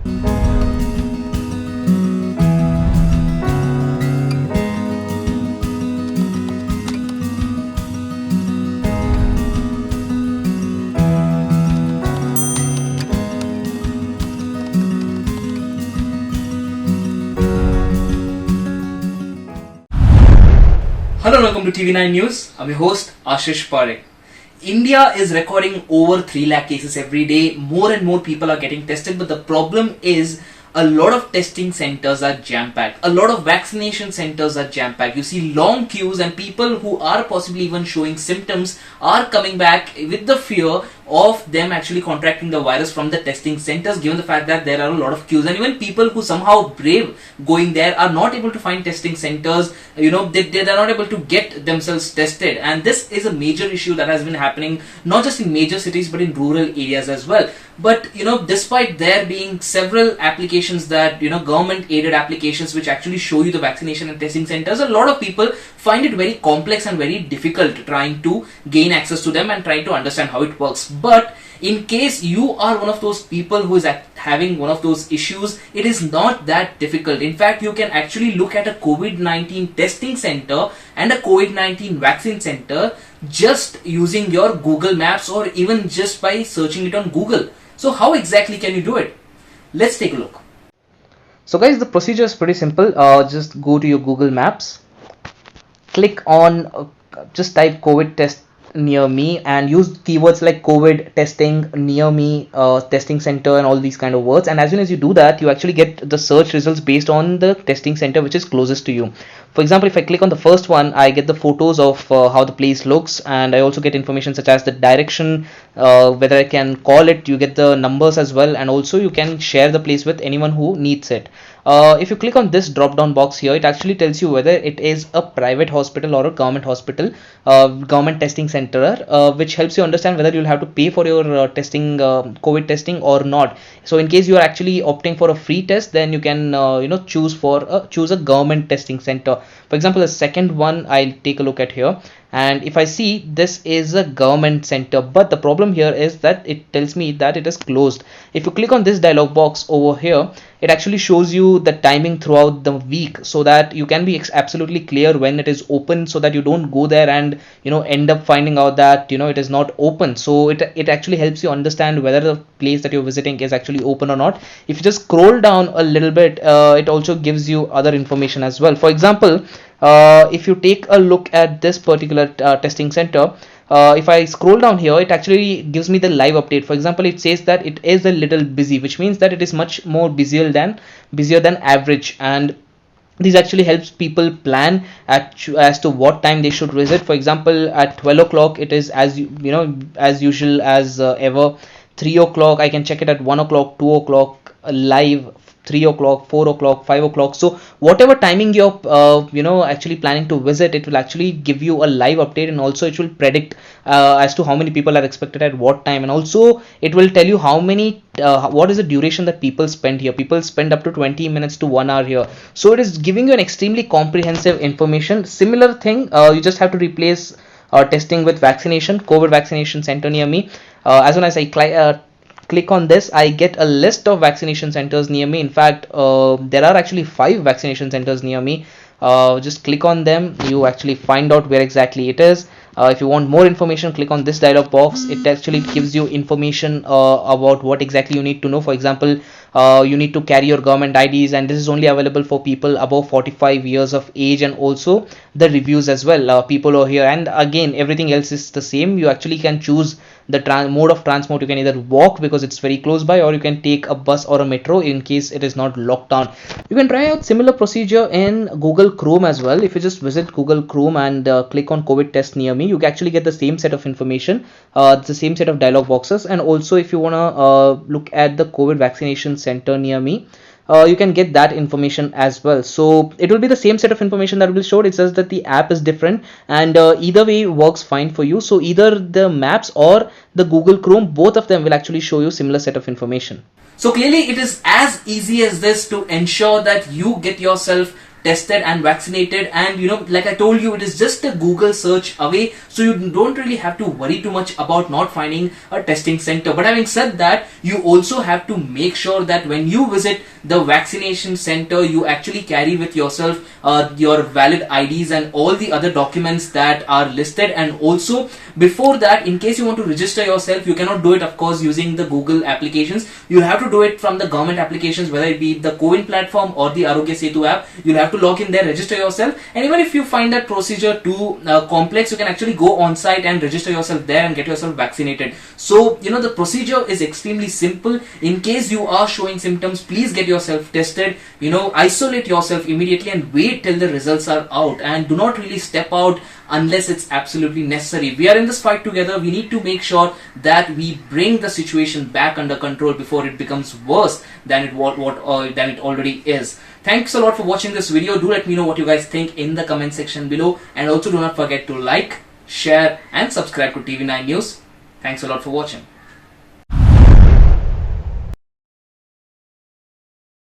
Hello and welcome to TV9 News. I'm your host Ashish Parekh. India is recording over 3 lakh cases every day. More and more people are getting tested, but the problem is a lot of testing centers are jam-packed. A lot of vaccination centers are jam-packed. You see long queues, and people who are possibly even showing symptoms are coming back with the fear of them actually contracting the virus from the testing centers, given the fact that there are a lot of queues, and even people who somehow brave going there are not able to find testing centers. They are not able to get themselves tested, and this is a major issue that has been happening not just in major cities but in rural areas as well. But despite there being several applications that government aided applications which actually show you the vaccination and testing centers, a lot of people find it very complex and very difficult trying to gain access to them and trying to understand how it works. But in case you are one of those people who is having one of those issues, it is not that difficult. In fact, you can actually look at a COVID-19 testing center and a COVID-19 vaccine center just using your Google Maps, or even just by searching it on Google. So how exactly can you do it? Let's take a look. So guys, the procedure is pretty simple. Just go to your Google Maps, click on, just type COVID test near me and use keywords like COVID testing near me, testing center, and all these kind of words. And as soon as you do that, you actually get the search results based on the testing center which is closest to you. For example, if I click on the first one, I get the photos of how the place looks, and I also get information such as the direction, whether I can call it. You get the numbers as well, and also you can share the place with anyone who needs it. If you click on this drop down box here, it actually tells you whether it is a private hospital or a government hospital, government testing center, which helps you understand whether you'll have to pay for your testing, COVID testing, or not. So in case you are actually opting for a free test, then you can choose a government testing center. For example, the second one I'll take a look at here, and if I see, this is a government center, but the problem here is that it tells me that it is closed. If you click on this dialog box over here, it actually shows you the timing throughout the week, so that you can be absolutely clear when it is open, so that you don't go there and end up finding out that it is not open. So it actually helps you understand whether the place that you're visiting is actually open or not. If you just scroll down a little bit, it also gives you other information as well. For example, if you take a look at this particular testing center, if I scroll down here, it actually gives me the live update. For example, it says that it is a little busy, which means that it is much more busier than average, and this actually helps people plan as to what time they should visit. For example, at 12 o'clock it is as usual as ever. 3 o'clock I can check it at 1 o'clock, 2 o'clock live, 3 o'clock, 4 o'clock, 5 o'clock. So whatever timing you're actually planning to visit, it will actually give you a live update, and also it will predict as to how many people are expected at what time, and also it will tell you how many what is the duration that people spend here. People spend up to 20 minutes to 1 hour here. So it is giving you an extremely comprehensive information. Similar thing, you just have to replace testing with vaccination, COVID vaccination center near me. As soon as I click on this, I get a list of vaccination centers near me. In fact, there are actually 5 vaccination centers near me. Just click on them, you actually find out where exactly it is. If you want more information, click on this dialog box. It actually gives you information about what exactly you need to know. For example, you need to carry your government IDs, and this is only available for people above 45 years of age, and also the reviews as well. People are here, and again everything else is the same. You actually can choose the mode of transport. You can either walk because it's very close by, or you can take a bus or a metro in case it is not locked down. You can try out similar procedure in Google Chrome as well. If you just visit Google Chrome and click on COVID test near me, you can actually get the same set of information, the same set of dialog boxes. And also if you want to look at the COVID vaccination center near me, you can get that information as well. So it will be the same set of information that will be showed. It's just that the app is different, and either way works fine for you. So either the maps or the Google Chrome, both of them will actually show you similar set of information. So clearly it is as easy as this to ensure that you get yourself tested and vaccinated. And like I told you, it is just a Google search away, so you don't really have to worry too much about not finding a testing center. But having said that, you also have to make sure that when you visit the vaccination center, you actually carry with yourself your valid IDs and all the other documents that are listed. And also, before that, in case you want to register yourself, you cannot do it, of course, using the Google applications. You'll have to do it from the government applications, whether it be the CoWIN platform or the Arogya Setu app. You'll have to log in there, register yourself, and even if you find that procedure too complex, you can actually go on site and register yourself there and get yourself vaccinated. So the procedure is extremely simple. In case you are showing symptoms, please get yourself tested, isolate yourself immediately and wait till the results are out, and do not really step out unless it's absolutely necessary. We are in this fight together. We need to make sure that we bring the situation back under control before it becomes worse than it already is. Thanks a lot for watching this video. Do let me know what you guys think in the comment section below, and also do not forget to like, share and subscribe to TV9 News. Thanks a lot for watching.